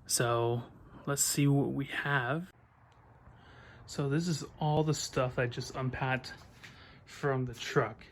So let's see what we have. So this is all the stuff I just unpacked from the truck.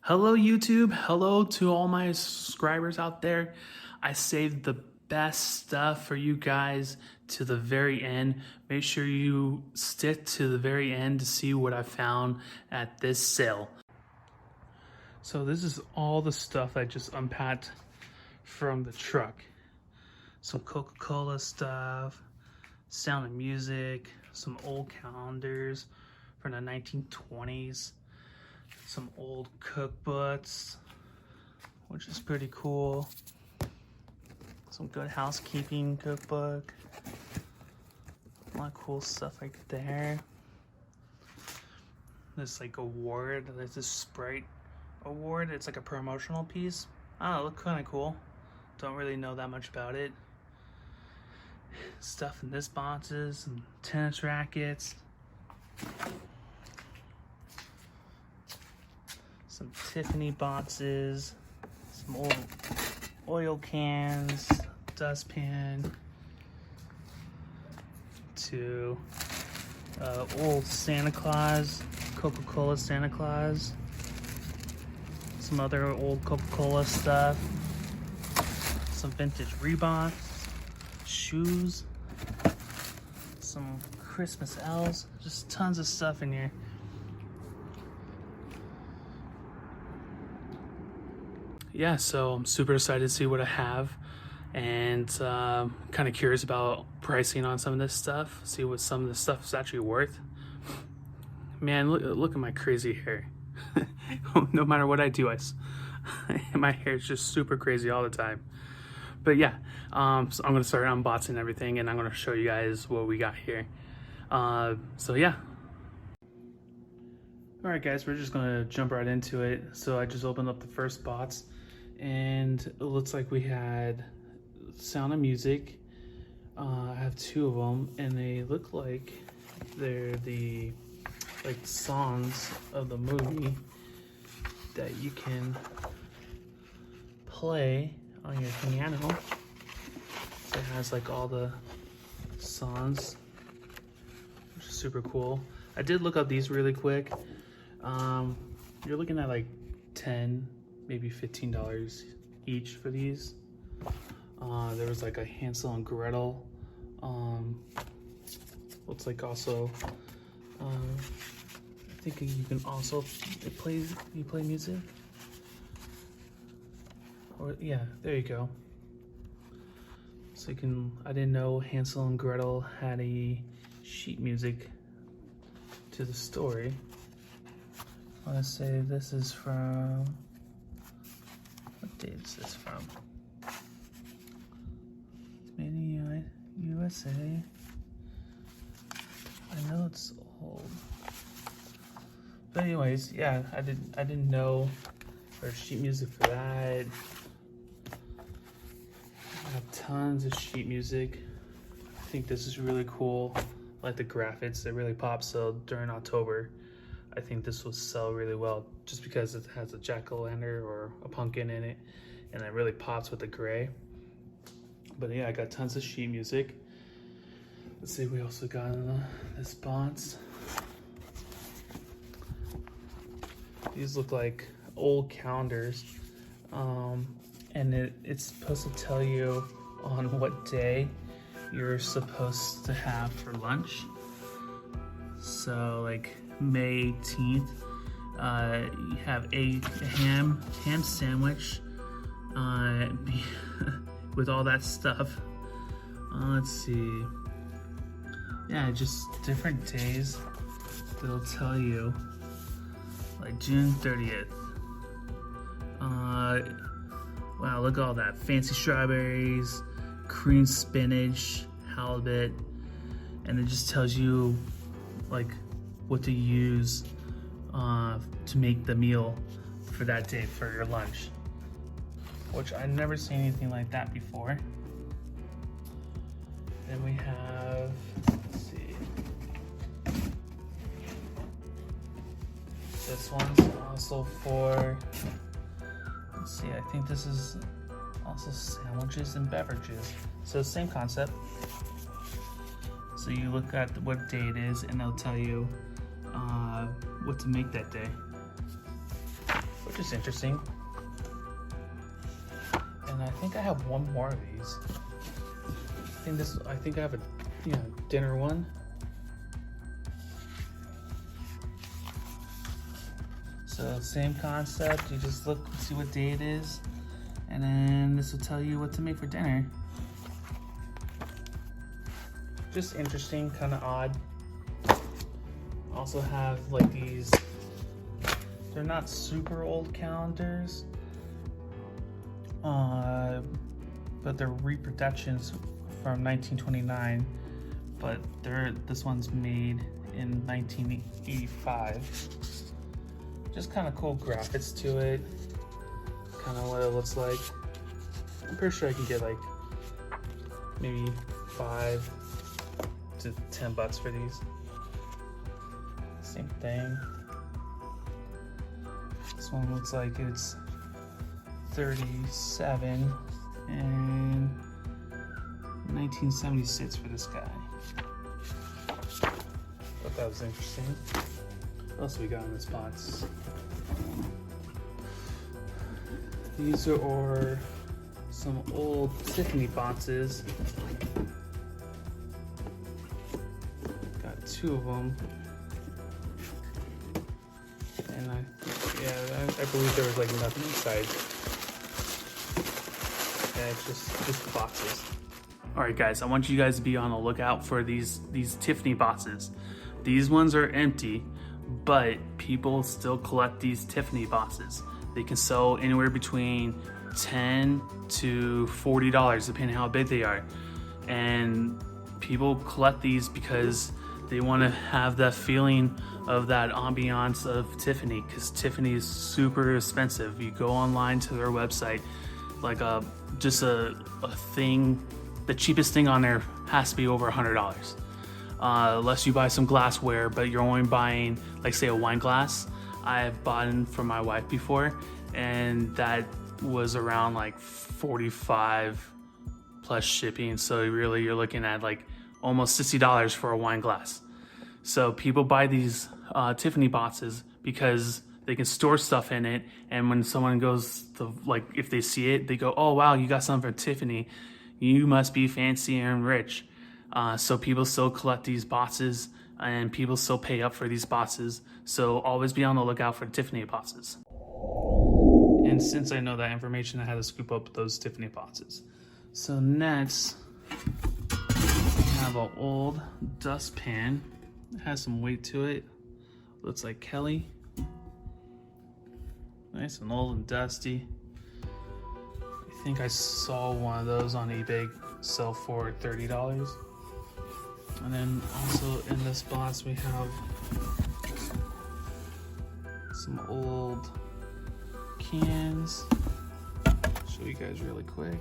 Hello YouTube, hello to all my subscribers out there. I saved the best stuff for you guys to the very end. Make sure you stick to the very end to see what I found at this sale. So this is all the stuff I just unpacked from the truck. Some Coca-Cola stuff, Sound of Music, some old calendars from the 1920s. Some old cookbooks, which is pretty cool. Some Good Housekeeping cookbook. A lot of cool stuff right there. This like award, there's this Sprite award. It's like a promotional piece. Oh, it looked kind of cool. Don't really know that much about it. Stuff in this boxes, some tennis rackets. Some Tiffany boxes, some old oil cans, dustpan, to old Santa Claus, Coca-Cola Santa Claus, some other old Coca-Cola stuff, some vintage Reeboks, shoes, some Christmas elves, just tons of stuff in here. Yeah, so I'm super excited to see what I have, and kind of curious about pricing on some of this stuff, see what some of this stuff is actually worth. Man, look at my crazy hair. No matter what I do, my hair is just super crazy all the time. But yeah, so I'm gonna start unboxing everything, and I'm gonna show you guys what we got here. So yeah. All right, guys, we're just gonna jump right into it. So I just opened up the first box, and it looks like we had Sound of Music. I have two of them, and they look like they're the songs of the movie that you can play on your piano. It has like all the songs, which is super cool. I did look up these really quick. You're looking at like $10, maybe $15 each for these. There was like a Hansel and Gretel. Looks like also, I think you can also play music. Or yeah, there you go. So you can, I didn't know Hansel and Gretel had a sheet music to the story. I want to say this is from, what date is this from? It's made in USA. I know it's old. But anyways, yeah, I didn't know there's sheet music for that. I have tons of sheet music. I think this is really cool. I like the graphics, it really pops. So during October, I think this will sell really well just because it has a jack-o'-lantern or a pumpkin in it, and it really pops with the gray. But yeah, I got tons of sheet music. Let's see, we also got this box. These look like old calendars, and it's supposed to tell you on what day you're supposed to have for lunch. So like May 18th, you have a ham sandwich with all that stuff. Let's see. Yeah, just different days. They'll tell you. Like June 30th. Wow, look at all that. Fancy strawberries, cream spinach, halibut, and it just tells you like what to use to make the meal for that day for your lunch, which I've never seen anything like that before. Then we have, let's see, this one's also for, let's see, I think this is also sandwiches and beverages. So same concept. So you look at what day it is and they'll tell you what to make that day, which is interesting. And I think I have one more of these. I think I have a dinner one. So same concept, you just look, see what day it is, and then this will tell you what to make for dinner. Just interesting, kind of odd. Also have like these, they're not super old calendars, but they're reproductions from 1929, but this one's made in 1985. Just kind of cool graphics to it, kind of what it looks like. I'm pretty sure I can get like maybe $5 to $10 for these. Same thing. This one looks like it's 37 and 1976 for this guy. Thought that was interesting. What else we got in this box? These are some old Tiffany boxes. Got 2 of them. And I believe there was like nothing inside. Yeah, it's just boxes. All right, guys, I want you guys to be on the lookout for these Tiffany boxes. These ones are empty, but people still collect these Tiffany boxes. They can sell anywhere between $10 to $40, depending how big they are. And people collect these because they want to have that feeling of that ambiance of Tiffany, because Tiffany is super expensive. You go online to their website, like just a thing, the cheapest thing on there has to be over $100. Unless you buy some glassware, but you're only buying, like say, a wine glass. I've bought it for my wife before, and that was around like $45 plus shipping. So really you're looking at like almost $60 for a wine glass. So people buy these Tiffany boxes because they can store stuff in it, and when someone goes to, like, if they see it, they go, oh wow, you got something from Tiffany, you must be fancy and rich. So people still collect these boxes, and people still pay up for these boxes. So always be on the lookout for Tiffany boxes. And since I know that information, I had to scoop up those Tiffany boxes. So next, we have an old dustpan. It has some weight to it. Looks like Kelly. Nice and old and dusty. I think I saw one of those on eBay sell for $30. And then also in this box we have some old cans. Show you guys really quick.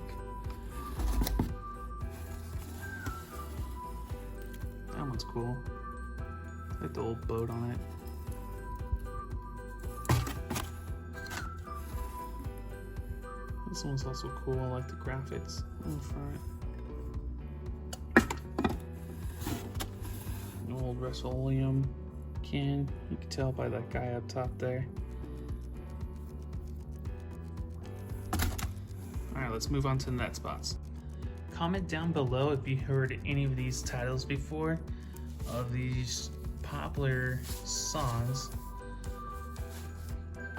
That one's cool. Like the old boat on it. This one's also cool. I like the graphics on the front. An old Rust-Oleum can. You can tell by that guy up top there. Alright, let's move on to the next box. Comment down below if you heard any of these titles before, of these popular songs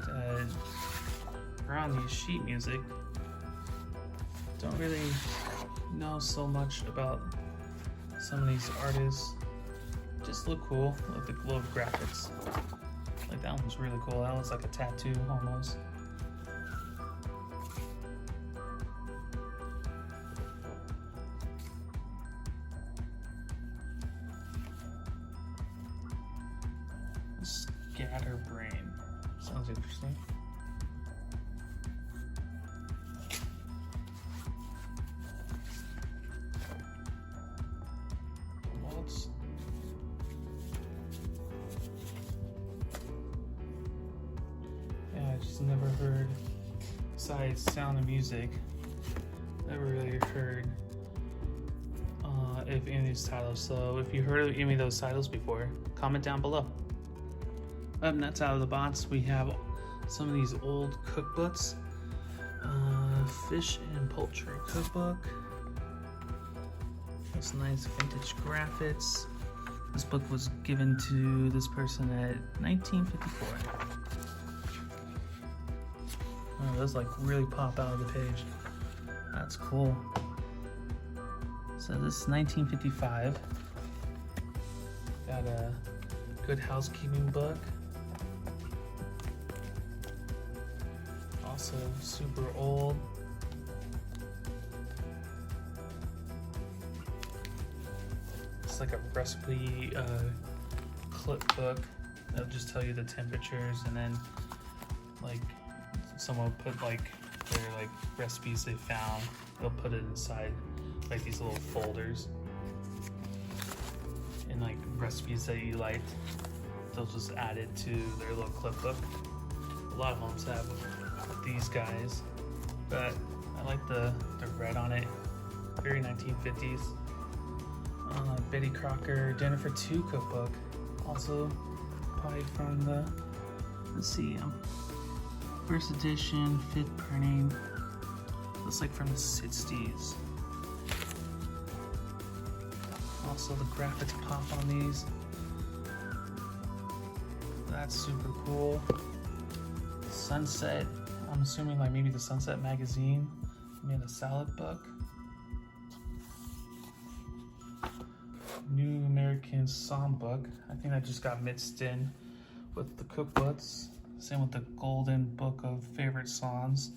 that are on these sheet music. Don't really know so much about some of these artists. Just look cool with the glow graphics. Like that one's really cool. That looks like a tattoo almost. Scatterbrain. Sounds interesting. just never heard, besides Sound of Music, never really heard if any of these titles. So if you heard of any of those titles before, comment down below. Nuts out of the box, we have some of these old cookbooks. Fish and Poultry Cookbook. This nice vintage graphics. This book was given to this person at 1954. Oh, those like really pop out of the page. That's cool. So this is 1955. Got a Good Housekeeping book. Also super old. It's like a recipe clip book that'll just tell you the temperatures, and then like someone put like their like recipes they found, they'll put it inside like these little folders, and like recipes that you liked, they'll just add it to their little clip book. A lot of homes have these guys, but I like the red on it. Very 1950s. Betty Crocker Dinner for Two cookbook. Also probably from the, let's see, first edition, 5th printing. Looks like from the 60s. Also the graphics pop on these. That's super cool. Sunset, I'm assuming like maybe the Sunset magazine made a salad book. New American Psalm book. I think that just got mixed in with the cookbooks. Same with the Golden Book of Favorite Songs.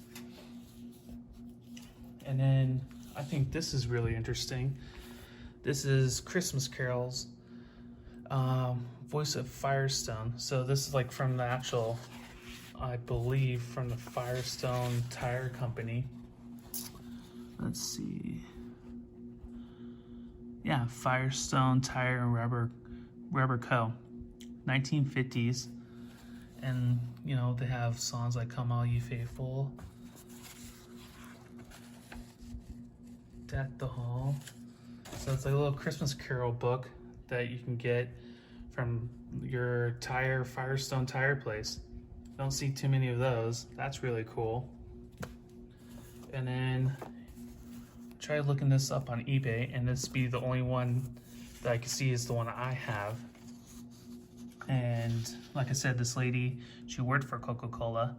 And then I think this is really interesting. This is Christmas Carols, Voice of Firestone. So this is like from the actual, I believe, from the Firestone Tire Company. Let's see. Yeah, Firestone Tire and Rubber Co. 1950s. And, you know, they have songs like Come All Ye Faithful, Deck the Hall. So it's like a little Christmas Carol book that you can get from your Firestone tire place. Don't see too many of those. That's really cool. And then try looking this up on eBay, and this be the only one that I can see is the one I have. And like I said, this lady, she worked for Coca-Cola,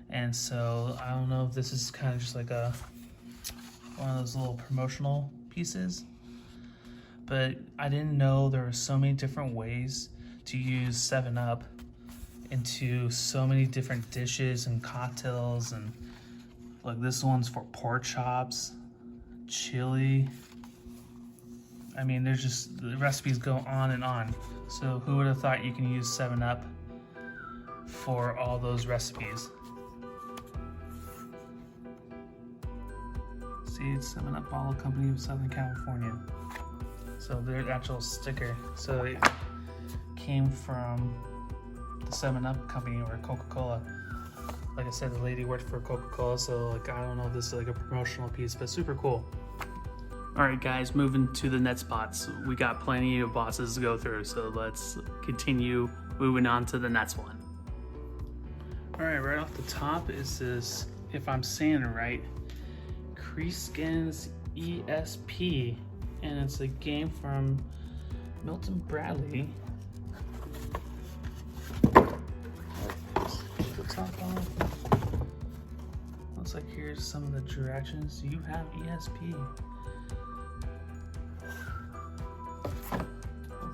and so I don't know if this is kind of just like one of those little promotional pieces, but I didn't know there were so many different ways to use 7-Up into so many different dishes and cocktails. And like this one's for pork chops, chili. I mean, there's just, the recipes go on and on. So who would have thought you can use 7-Up for all those recipes? See, it's 7-Up Bottle Company of Southern California. So their actual sticker. So it came from the 7-Up company or Coca-Cola. Like I said, the lady worked for Coca-Cola, so like I don't know if this is like a promotional piece, but super cool. Alright guys, moving to the next box. We got plenty of boxes to go through, so let's continue moving on to the next one. Alright, right off the top is this, if I'm saying it right, Creeskins ESP, and it's a game from Milton Bradley. Take the top off. Looks like here's some of the directions. You have ESP.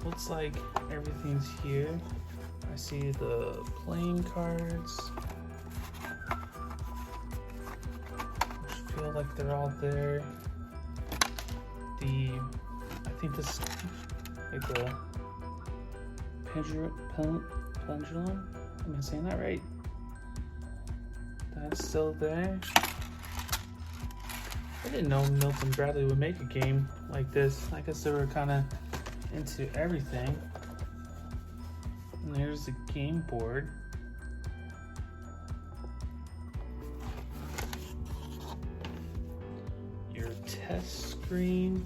Looks like everything's here. I see the playing cards. I feel like they're all there. I think this is like the pendulum. Am I saying that right? That's still there. I didn't know Milton Bradley would make a game like this. I guess they were kind of into everything. And there's the game board. test screen.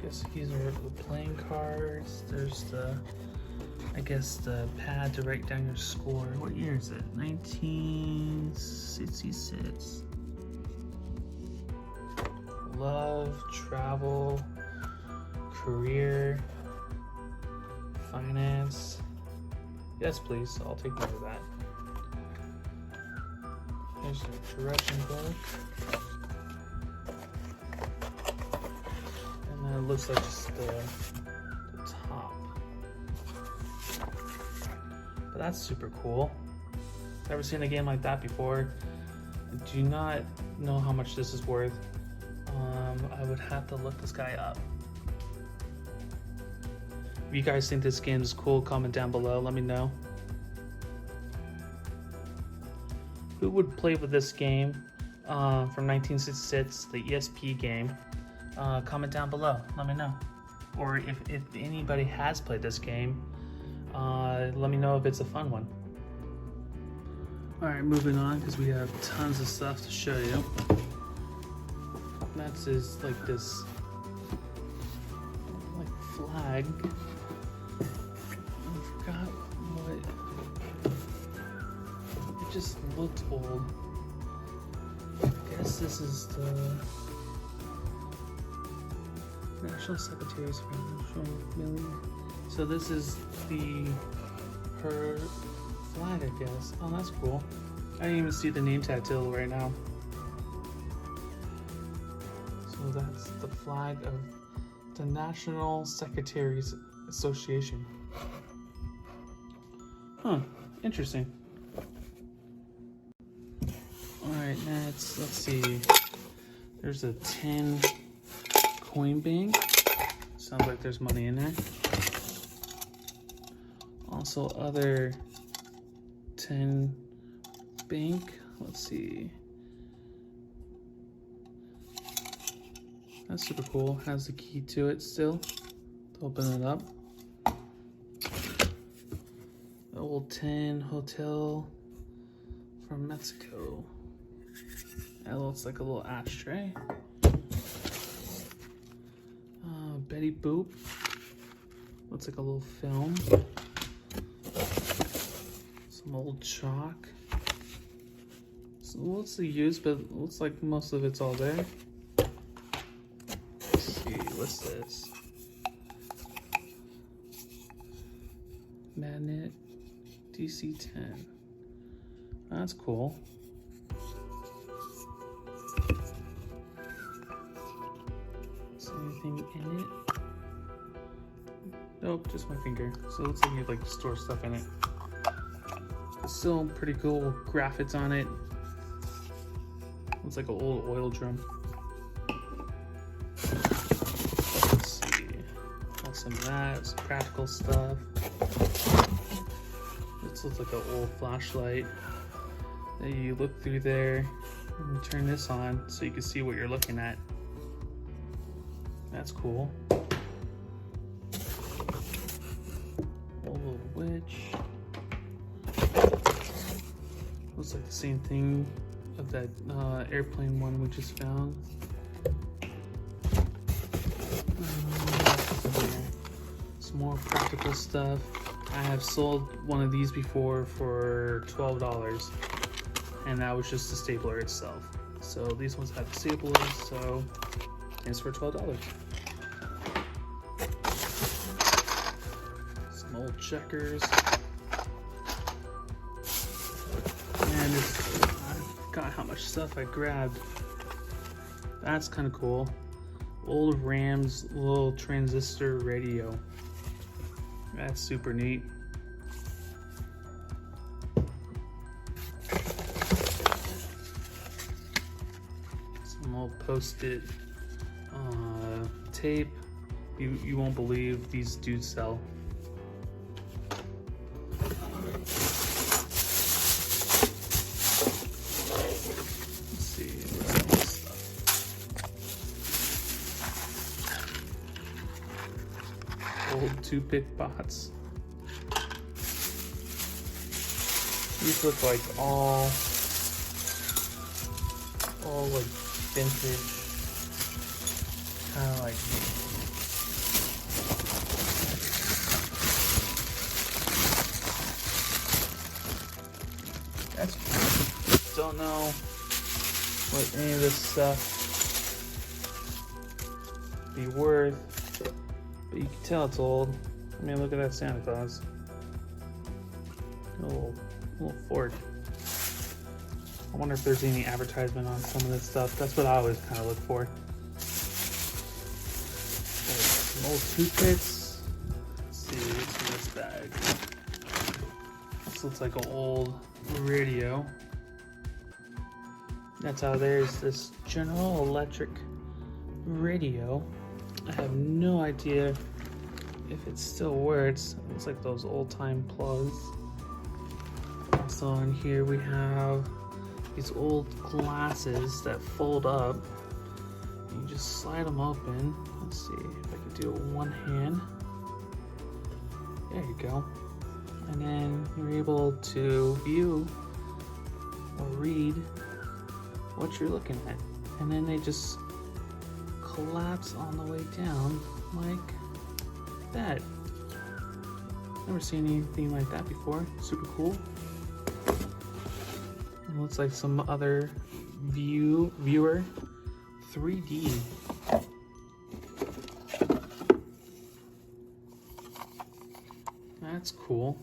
Guess these are the playing cards. There's the, I guess, the pad to write down your score. What year is it? 1966. Love, travel, career, finance. Yes, please. I'll take note of that. There's the direction book. And then it looks like just the top. But that's super cool. Never seen a game like that before. I do not know how much this is worth. I would have to look this guy up. If you guys think this game is cool, comment down below. Let me know. Who would play with this game from 1966, the ESP game? Comment down below. Let me know. Or if anybody has played this game, let me know if it's a fun one. Alright, moving on because we have tons of stuff to show you. That's just like this flag. I forgot what. It just looked old. I guess this is the National Secretary's Million. So this is her flag, I guess. Oh, that's cool. I didn't even see the name tag till right now. So that's the flag of the National Secretaries Association. Huh, interesting. Alright, next, let's see. There's a 10 coin bank. Sounds like there's money in there. Also, other 10 bank. Let's see. That's super cool. Has the key to it still to open it up. The old tin hotel from Mexico. That looks like a little ashtray. Betty Boop. Looks like a little film. Some old chalk. So what's the use, but it looks like most of it's all there. What's this? Magnet DC-10. That's cool. Is there anything in it? Nope, just my finger. So it looks like you like to store stuff in it. It's still pretty cool graphics on it. Looks like an old oil drum. Some of that, some practical stuff. This looks like an old flashlight. Then you look through there and you turn this on so you can see what you're looking at. That's cool. Old little witch. Looks like the same thing of that airplane one we just found. Some more practical stuff. I have sold one of these before for $12, and that was just the stapler itself. So these ones have the staplers, so it's for $12. Some old checkers. And I forgot how much stuff I grabbed. That's kind of cool. Old Rams little transistor radio. That's super neat. Some old post-it tape. You won't believe these dudes sell. Let's see. Old toothpick bots. These look like all all like vintage, kind of like that's cool. Don't know what any of this stuff be worth, but you can tell it's old. I mean, look at that Santa Claus. A little fork. I wonder if there's any advertisement on some of this stuff. That's what I always kind of look for. Some old toothpicks. Let's see what's in this bag. This looks like an old radio. That's how there's this General Electric radio. I have no idea if it still works. It looks like those old-time plugs. Also in here we have these old glasses that fold up. You just slide them open. Let's see if I can do it with one hand. There you go. And then you're able to view or read what you're looking at. And then they just collapse on the way down like that. Never seen anything like that before. Super cool. It looks like some other viewer 3D. That's cool.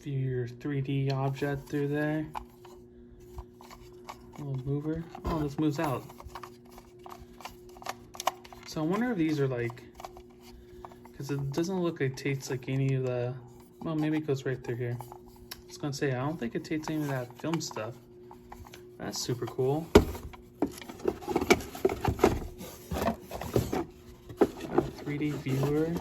View your 3D object through there. Little mover. Oh, this moves out. So I wonder if these are like, because it doesn't look like it tastes like any of the, well, maybe it goes right through here. I was gonna say, I don't think it tastes any of that film stuff. That's super cool. 3D viewer.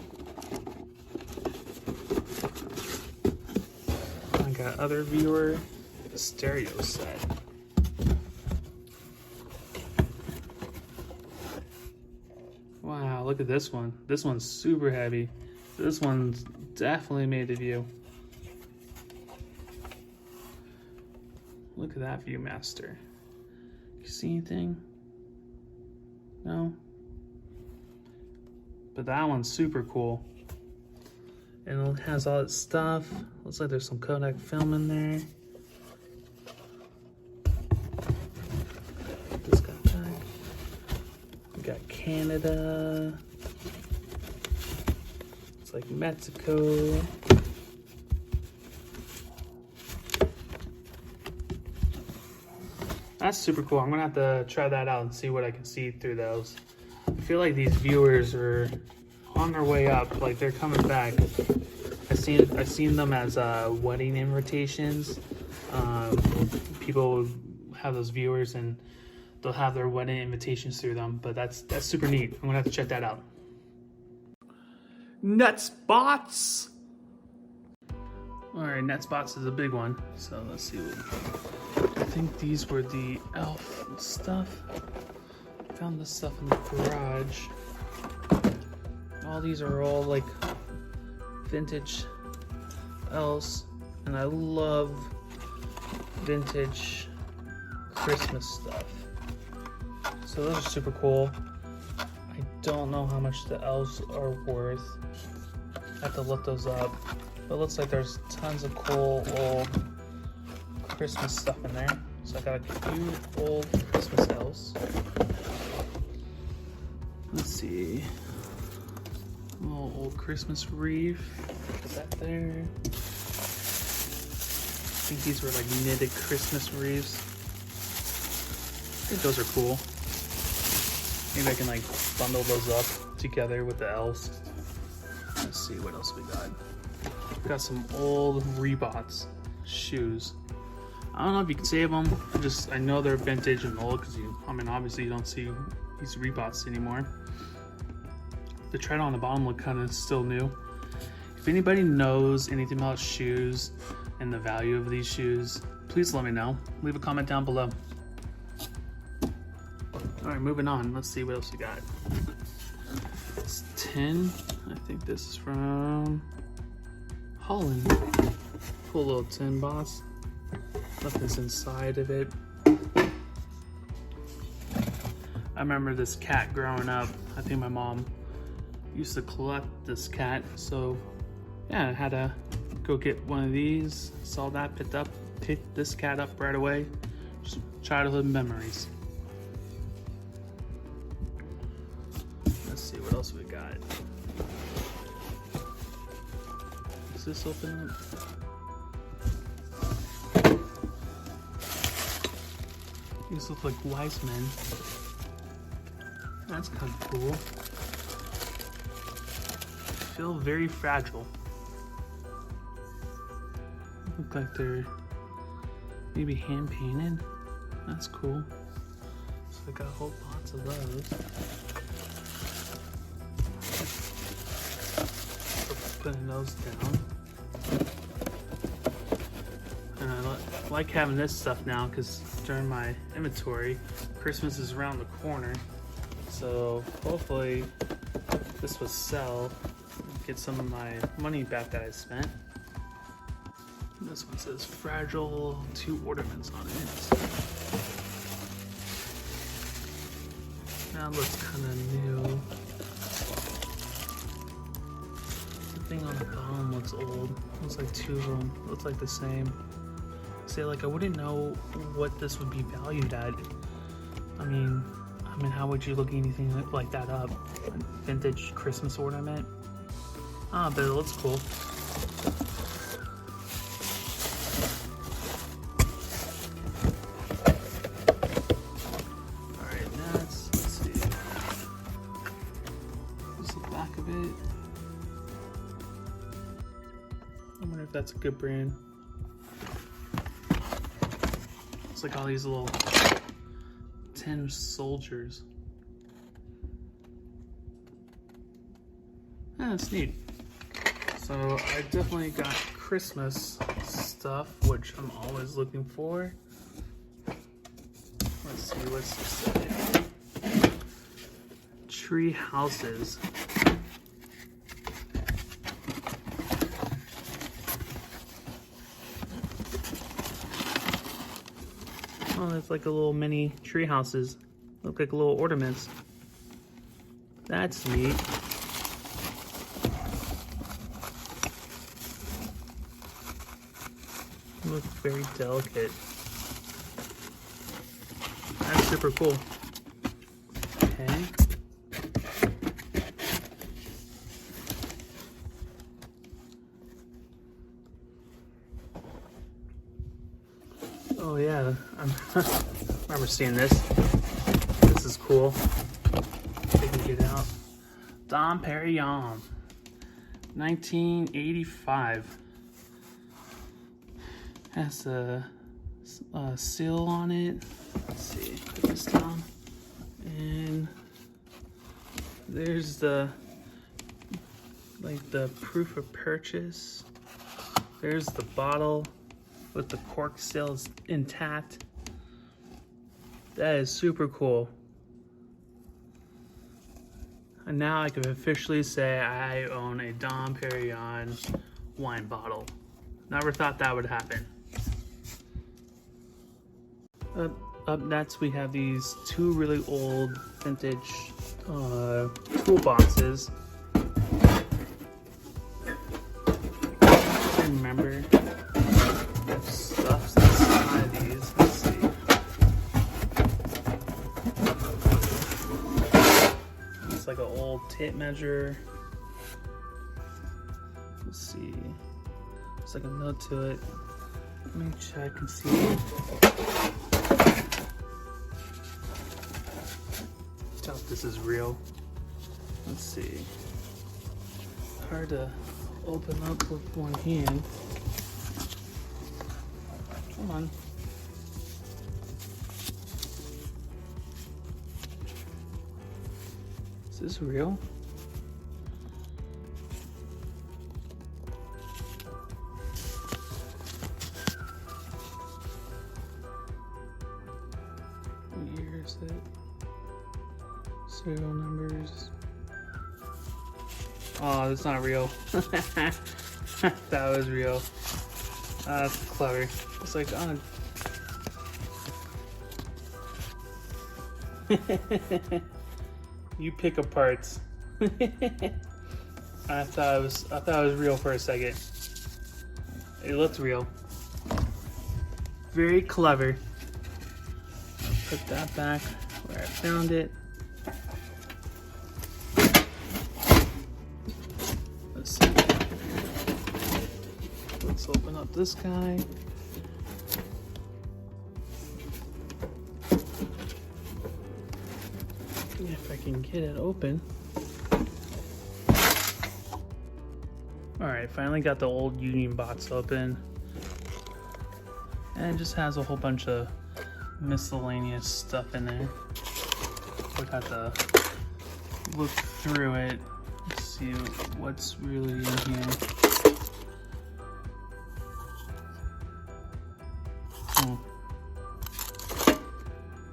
I got other viewer stereo set. Wow, look at this one. This one's super heavy. This one's definitely made the view. Look at that Viewmaster. You see anything? No? But that one's super cool. And it has all its stuff. Looks like there's some Kodak film in there. This got that. We got Canada. It's like Mexico. That's super cool. I'm gonna have to try that out and see what I can see through those. I feel like these viewers are on their way up, like they're coming back. I've seen them as wedding invitations. People have those viewers and they'll have their wedding invitations through them, but that's super neat. I'm gonna have to check that out. Nutspots! Alright, Nutspots is a big one, so let's see what, I think these were the elf stuff. Found this stuff in the garage. All these are all like vintage elves, and I love vintage Christmas stuff. So those are super cool. I don't know how much the elves are worth. I have to look those up. But it looks like there's tons of cool old Christmas stuff in there. So I got a few old Christmas elves. Let's see. A little old Christmas wreath. Put that there. I think these were like knitted Christmas wreaths. I think those are cool. Maybe I can like bundle those up together with the elves. Let's see what else we got. We got some old Reeboks shoes. I don't know if you can save them. I know they're vintage and old because obviously you don't see these Reeboks anymore. The tread on the bottom look kind of still new. If anybody knows anything about shoes and the value of these shoes, please let me know. Leave a comment down below. All right, moving on. Let's see what else we got. It's tin. I think this is from Holland. Cool little tin box. Nothing's inside of it. I remember this cat growing up. I think my mom used to collect this cat. So yeah, I had to go get one of these. Saw that, picked this cat up right away. Just childhood memories. Let's see what else we got. Does this open up? These look like wise men. That's kind of cool. Feel very fragile. Look like they're maybe hand painted. That's cool. So I got a whole box of those. Putting those down. And I like having this stuff now because during my inventory, Christmas is around the corner. So hopefully this will sell and get some of my money back that I spent. This one says fragile, 2 ornaments on it. That looks kind of new. The thing on the bottom looks old. Looks like 2 of them. Looks like the same. Say like I wouldn't know what this would be valued at. I mean, how would you look anything like that up? A vintage Christmas ornament? Ah, but it looks cool. Alright, let's see. What's the back of it? I wonder if that's a good brand. It's like all these little tin soldiers. Yeah, that's neat. So I definitely got Christmas stuff, which I'm always looking for. Let's see, what's this say? Tree houses. Oh, it's like a little mini tree houses. Look like little ornaments. That's neat. Look very delicate. That's super cool. Okay. Oh yeah, I remember seeing this. This is cool. They can get out. Dom Perignon, 1985. Has a seal on it. Let's see, put this down. And there's the proof of purchase. There's the bottle with the cork still intact. That is super cool. And now I can officially say I own a Dom Perignon wine bottle. Never thought that would happen. Up next we have these 2 really old vintage toolboxes. I remember stuff's inside these. Let's see. It's like an old tape measure. Let's see. There's like a note to it. Let me check and see. Tell if this is real. Let's see. Hard to open up with one hand. Come on. Is this real? What year is it? Serial numbers. Oh, that's not real. That was real. That's clever. It's like on. You pick apart. I thought it was real for a second. It looked real. Very clever. I'll put that back where I found it. Let's see. Let's open up this guy. If I can get it open. Alright, finally got the old Union box open. And it just has a whole bunch of miscellaneous stuff in there. We got to look through it, see what's really in here.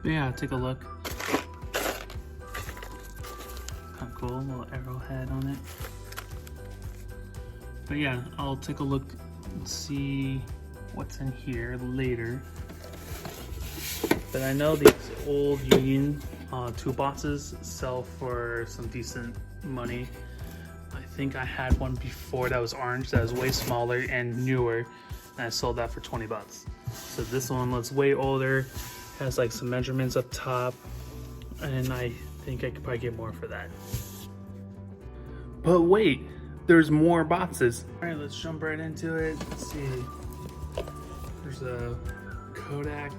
But yeah, take a look. Kind of cool, little arrowhead on it. But yeah, I'll take a look and see what's in here later. But I know these old Union toolboxes sell for some decent money. I think I had one before that was orange, that was way smaller and newer, and I sold that for 20 bucks. So this one looks way older, has like some measurements up top, and I think I could probably get more for that. But wait, there's more boxes. All right, let's jump right into it. Let's see. There's a Kodak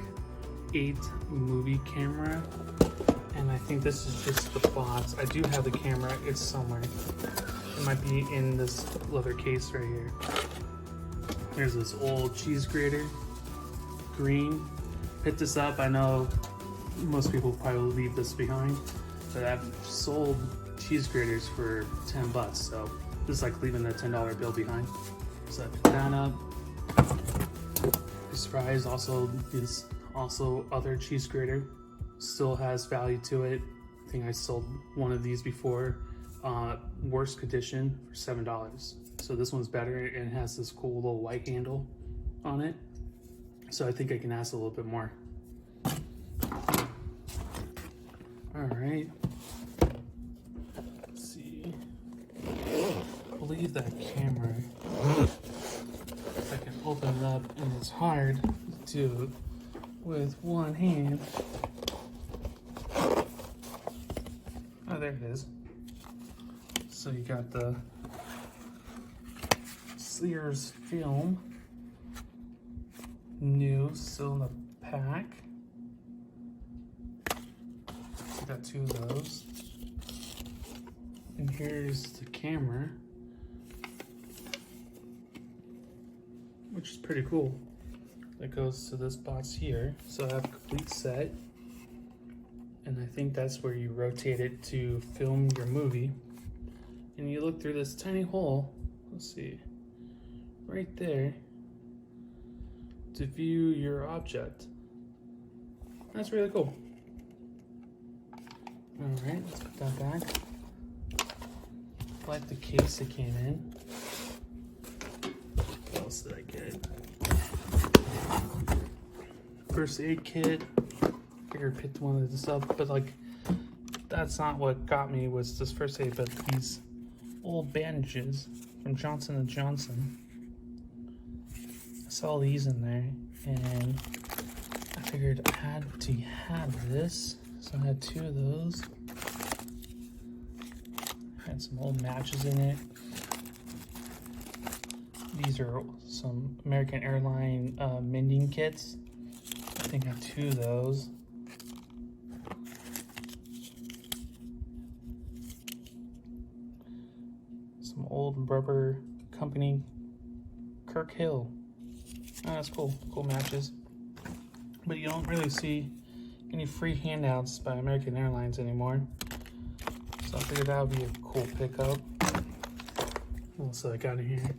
8 movie camera, and I think this is just the box. I do have the camera, it's somewhere. It might be in this leather case right here. There's this old cheese grater, green. Picked this up, I know most people probably will leave this behind, but I've sold cheese graters for 10 bucks, so this is like leaving a $10 bill behind. So I picked that up. This fries also is also other cheese grater. Still has value to it. I think I sold one of these before, worst condition for $7. So this one's better and has this cool little white handle on it. So I think I can ask a little bit more. All right. Let's see. I believe that camera, I can open it up, and it's hard to do with one hand. Oh, there it is. So you got the Sears film, new, still in the pack. So got 2 of those. And here's the camera, which is pretty cool. That goes to this box here. So I have a complete set. And I think that's where you rotate it to film your movie. And you look through this tiny hole, let's see, right there, to view your object. That's really cool. All right, let's put that back. I like the case it came in. What else did I get? First aid kit. Figured picked one of this up, but like, that's not what got me was this first aid, but these old bandages from Johnson & Johnson. I saw these in there, and I figured I had to have this, so I had 2 of those. Had some old matches in it. These are some American Airline mending kits. I think I have 2 of those. Some old rubber company, Kirk Hill. Oh, that's cool, cool matches. But you don't really see any free handouts by American Airlines anymore. So I figured that would be a cool pickup. What else I got in here?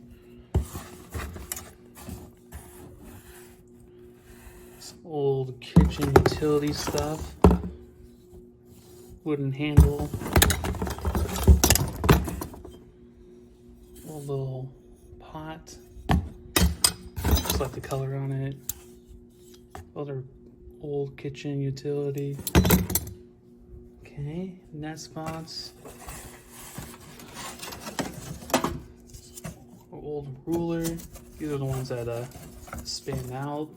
Some old kitchen utility stuff. Wooden handle. A little pot. Just like the color on it. Other old kitchen utility. Okay, net spots. Old ruler. These are the ones that span out.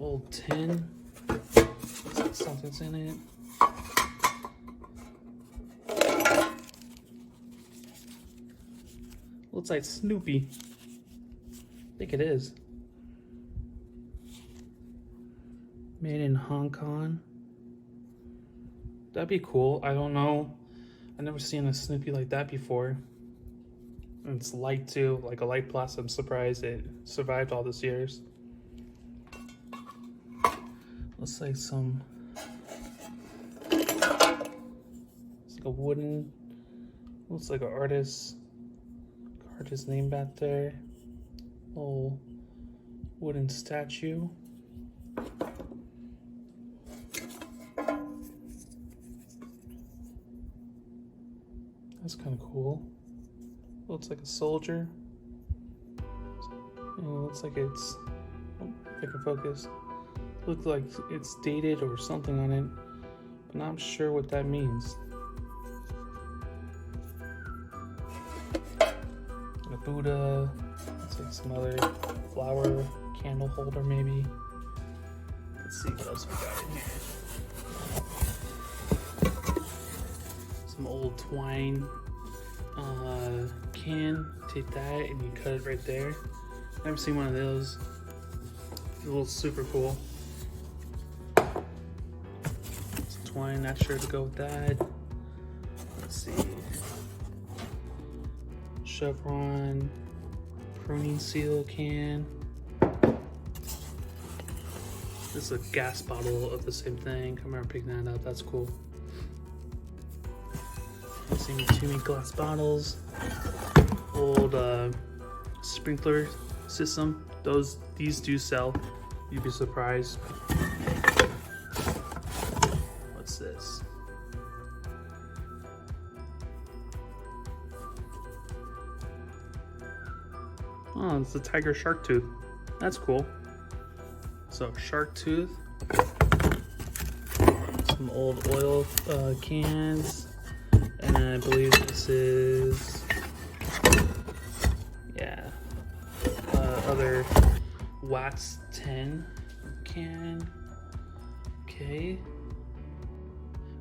Old tin. Looks like something's in it. Looks like Snoopy. I think it is. Made in Hong Kong. That'd be cool. I don't know. I've never seen a Snoopy like that before. And it's light too, like a light plastic. I'm surprised it survived all these years. Looks like some, it's like a wooden, looks like an artist's name back there. Little wooden statue. That's kind of cool. Looks like a soldier. It looks like it's, oh, if I can focus. Looks like it's dated or something on it, but not sure what that means. A Buddha. Looks like some other flower candle holder maybe. Let's see what else we got in here. Some old twine can. Take that and you cut it right there. Never seen one of those. It looks super cool. Some twine, not sure to go with that. Let's see. Chevron pruning seal can. This is a gas bottle of the same thing. I remember picking that up. That's cool. Same too many glass bottles. Old sprinkler system. These do sell. You'd be surprised. What's this? Oh, it's a tiger shark tooth. That's cool. So shark tooth. Some old oil cans. And I believe this is, yeah, other wax 10 can. Okay.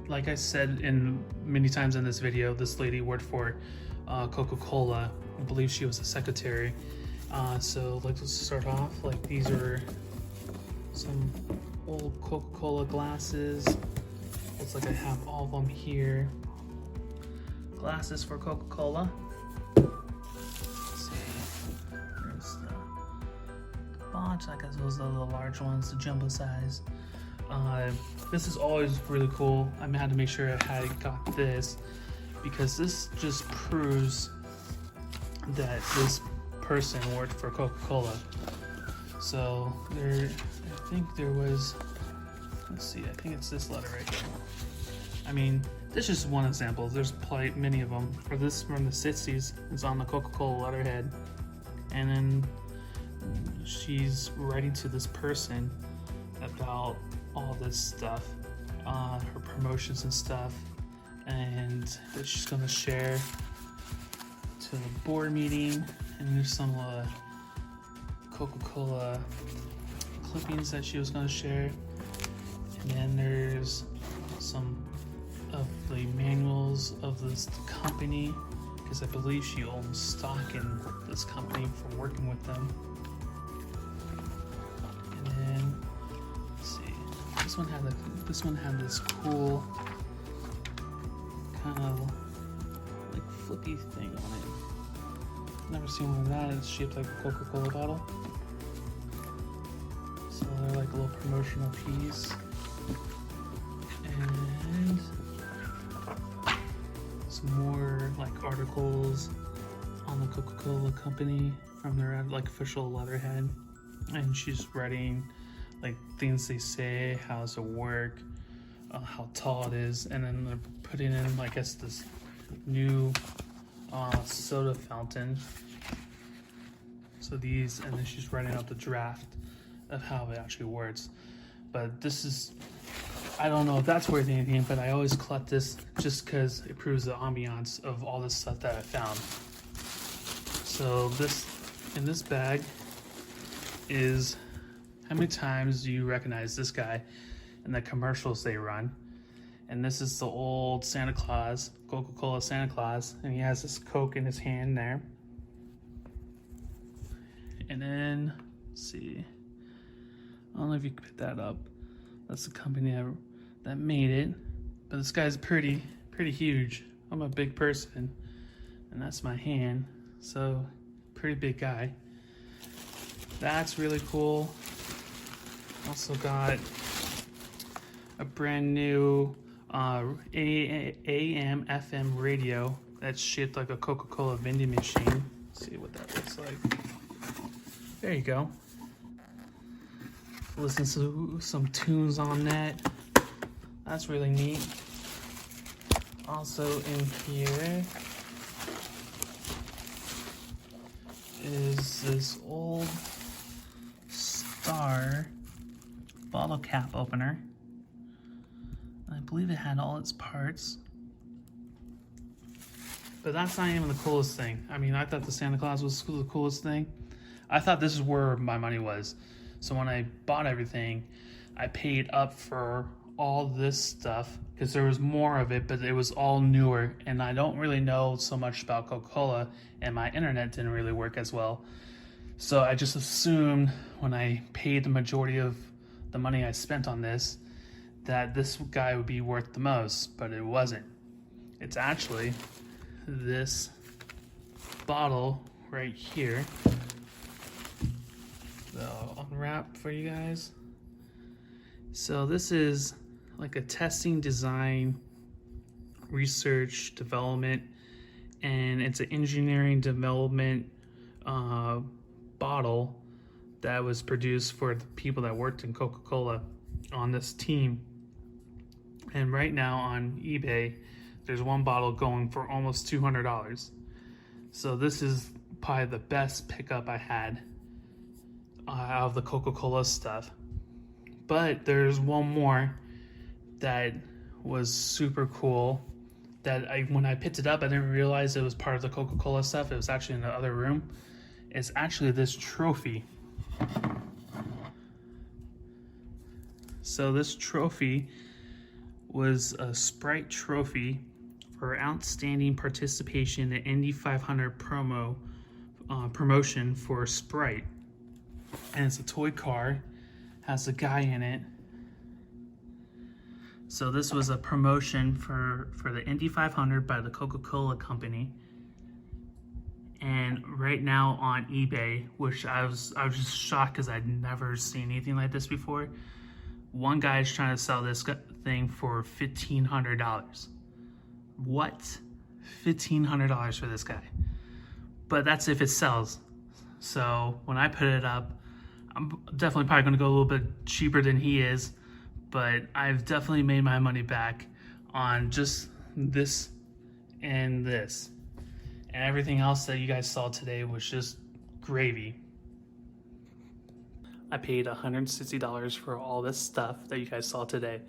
Like I said many times in this video, this lady worked for Coca-Cola. I believe she was a secretary. So let's start off. Like these are some old Coca-Cola glasses. Looks like I have all of them here. Glasses for Coca-Cola. Let's see. There's the bunch. I guess those are the large ones, the jumbo size. This is always really cool. I had to make sure I got this because this just proves that this person worked for Coca-Cola. So I think there was, let's see, I think it's this letter right here. I mean, this is just one example. There's probably many of them. For this from the 60s, it's on the Coca-Cola letterhead. And then she's writing to this person about all this stuff, her promotions and stuff, and that she's gonna share to the board meeting. And there's some Coca-Cola clippings that she was gonna share. And then there's some of the manuals of this company, because I believe she owns stock in this company from working with them. And then let's see, this one had this cool kind of like flippy thing on it. Never seen one of that. It's shaped like a Coca-Cola bottle. So they're like a little promotional piece. And some more like articles on the Coca-Cola company from their like official letterhead. And she's writing like things they say, how does it work, how tall it is, and then they're putting in, I guess, this new soda fountain. So these, and then she's writing out the draft of how it actually works. But this is, I don't know if that's worth anything, but I always collect this just because it proves the ambiance of all this stuff that I found. So this, in this bag is, how many times do you recognize this guy in the commercials they run? And this is the old Santa Claus, Coca-Cola Santa Claus, and he has this Coke in his hand there. And then, let's see, I don't know if you can pick that up. That's the company that made it. But this guy's pretty huge. I'm a big person, and that's my hand. So, pretty big guy. That's really cool. Also got a brand new AM FM radio that's shaped like a Coca-Cola vending machine. Let's see what that looks like. There you go. Listen to some tunes on that. That's really neat. Also in here is this old Star bottle cap opener. I believe it had all its parts. But that's not even the coolest thing. I mean, I thought the Santa Claus was the coolest thing. I thought this is where my money was. So when I bought everything, I paid up for all this stuff because there was more of it, but it was all newer. And I don't really know so much about Coca-Cola, and my internet didn't really work as well. So I just assumed when I paid the majority of the money I spent on this, that this guy would be worth the most, but it wasn't. It's actually this bottle right here. So I'll unwrap for you guys. So this is like a testing, design, research, development, and it's an engineering development bottle that was produced for the people that worked in Coca-Cola on this team. And right now on eBay, there's one bottle going for almost $200. So this is probably the best pickup I had out of the Coca-Cola stuff. But there's one more that was super cool that when I picked it up, I didn't realize it was part of the Coca-Cola stuff. It was actually in the other room. It's actually this trophy. So this trophy was a Sprite trophy for outstanding participation in Indy 500 promotion for Sprite. And it's a toy car, has a guy in it. So this was a promotion for the Indy 500 by the Coca-Cola company. And right now on eBay, which I was just shocked because I'd never seen anything like this before. One guy is trying to sell this thing for $1,500. What? $1,500 for this guy. But that's if it sells. So when I put it up, I'm definitely probably going to go a little bit cheaper than he is. But I've definitely made my money back on just this and this. And everything else that you guys saw today was just gravy. I paid $160 for all this stuff that you guys saw today.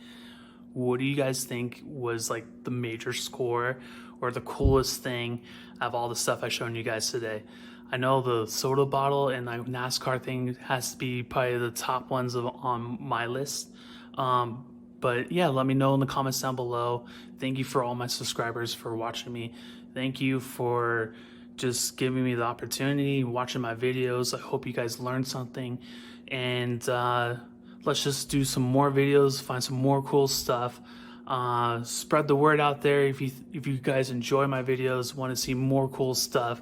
What do you guys think was like the major score or the coolest thing of all the stuff I shown you guys today? I know the soda bottle and the NASCAR thing has to be probably the top ones on my list. But yeah, let me know in the comments down below. Thank you for all my subscribers for watching me. Thank you for just giving me the opportunity, watching my videos. I hope you guys learned something. And let's just do some more videos, find some more cool stuff. Spread the word out there if you guys enjoy my videos, want to see more cool stuff.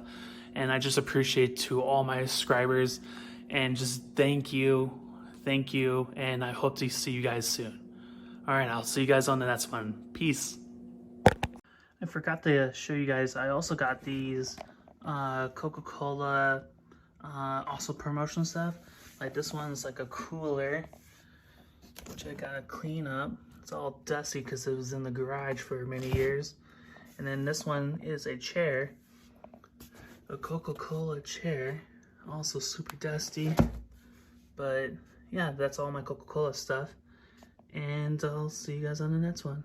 And I just appreciate to all my subscribers. And just thank you, and I hope to see you guys soon. All right, I'll see you guys on the next one. Peace. I forgot to show you guys, I also got these Coca-Cola also promotion stuff. Like this one's like a cooler, which I gotta clean up. It's all dusty because it was in the garage for many years. And then this one is a chair, a Coca-Cola chair, also super dusty. But yeah, that's all my Coca-Cola stuff. and I'll see you guys on the next one.